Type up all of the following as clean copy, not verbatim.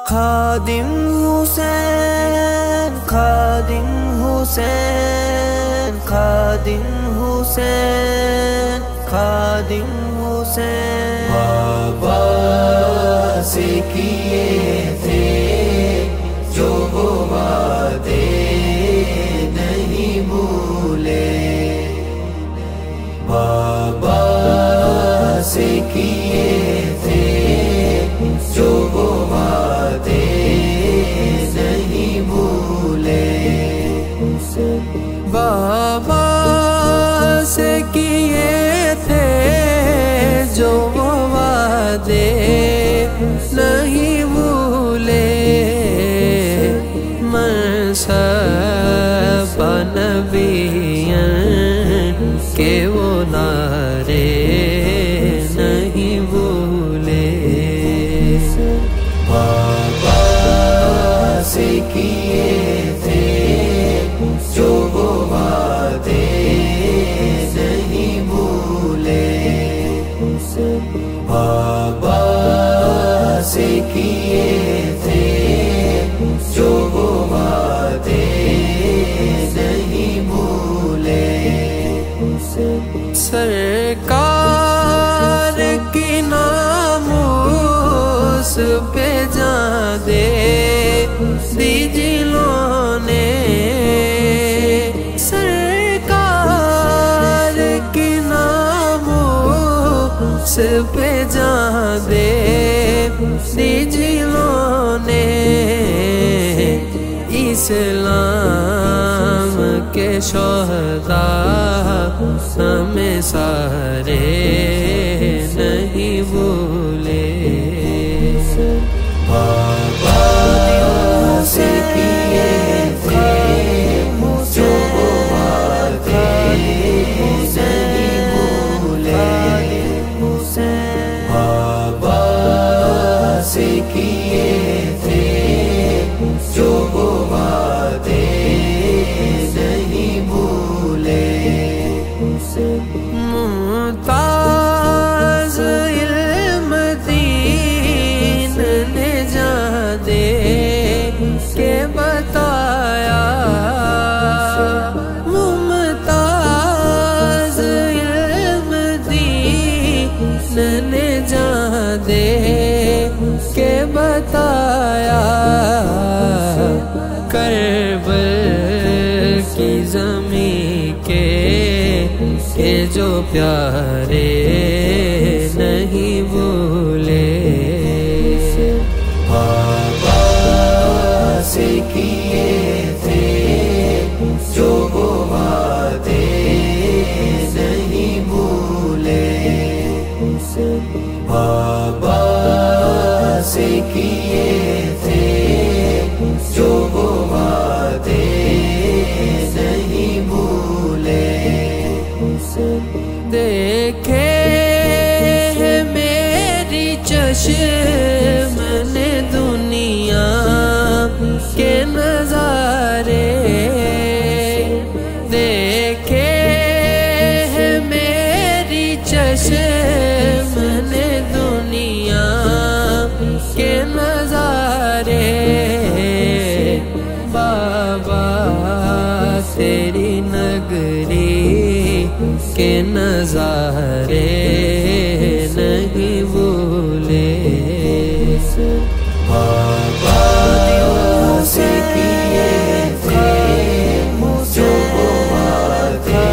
خادم حسین خادم حسین خادم حسین خادم حسین بابا سے کیے تھے جو وہ وعدے نہیں بھولے، بابا سے کیے تھے جو وہ وعدے نہیں بھولے، بابا سے کیے تھے جو وہ وعدے نہیں بھولے، منصب نبیین کے وہ نعرے نہیں بھولے، بابا سے کیے تھے جو وہ وعدے نہیں بھولے، بابا سے کیے تھے جو وہ وعدے نہیں بھولے، سرکار کی ناموس پہ جان دے دی جنہوں نے، سرکار کی ناموس پہ جان دے دی جنہوں نے، اسلام کے شہداء ہمیں سارے نہیں بھولے، بابا سے کیے تھے جو وہ وعدے نہیں بھولے، بابا سے کیے تھے جو وہ وعدے نہیں بھولے، ممتاز علم دین نے جان دے کے بتایا، ممتاز علم دین نے جان دے کے بتایا، کربل کی زمین کے جو پیارے نہیں بھولے، بابا سے کیے تھے جو وہ وعدے نہیں بھولے، بابا سے کیے تھے جو وہ وعدے نہیں بھولے، دیکھے میری چشم نے دنیا کے نظارے، دیکھے میری چشم نے دنیا کے نظارے، بابا تیری نگری کے نظارے نہیں بھولے، بابا سے کیے تھے جو وہ وعدے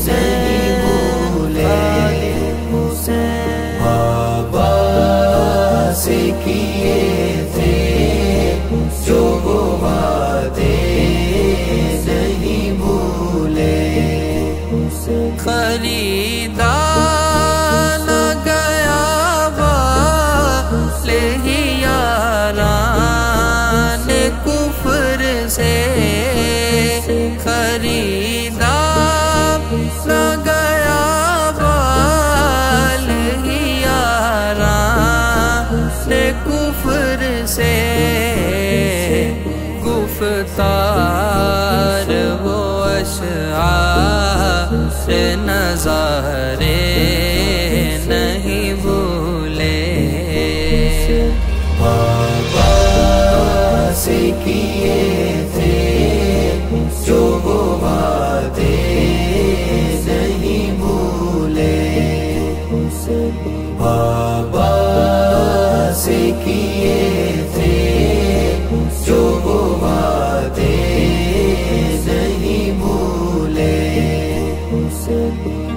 نہیں بھولے، بابا سے کیے تھے جو وہ وعدے نہیں بھولے، خریدار نہ گیا والے ہی یاران کفر سے، خریدار نہ گیا والے ہی یاران کفر سے، گفتار وہ اشعار نظارے نہیں بھولے، بابا سے کیے تھے جو وہ وعدے نہیں بھولے، بابا سے کیے تھے جو وہ وعدے نہیں بھولے،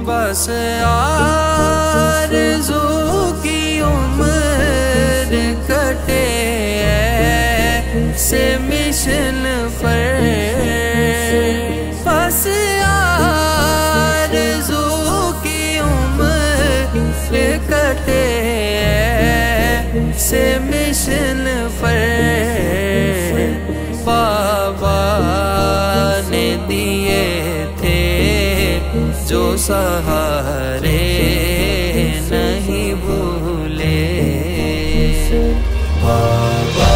بس آرزو کی عمر کٹے سے مشن پر، بس آرزو کی عمر کٹے سے مشن پر، بابا نے دیے تھے جو سہارے نہیں بھولے، بابا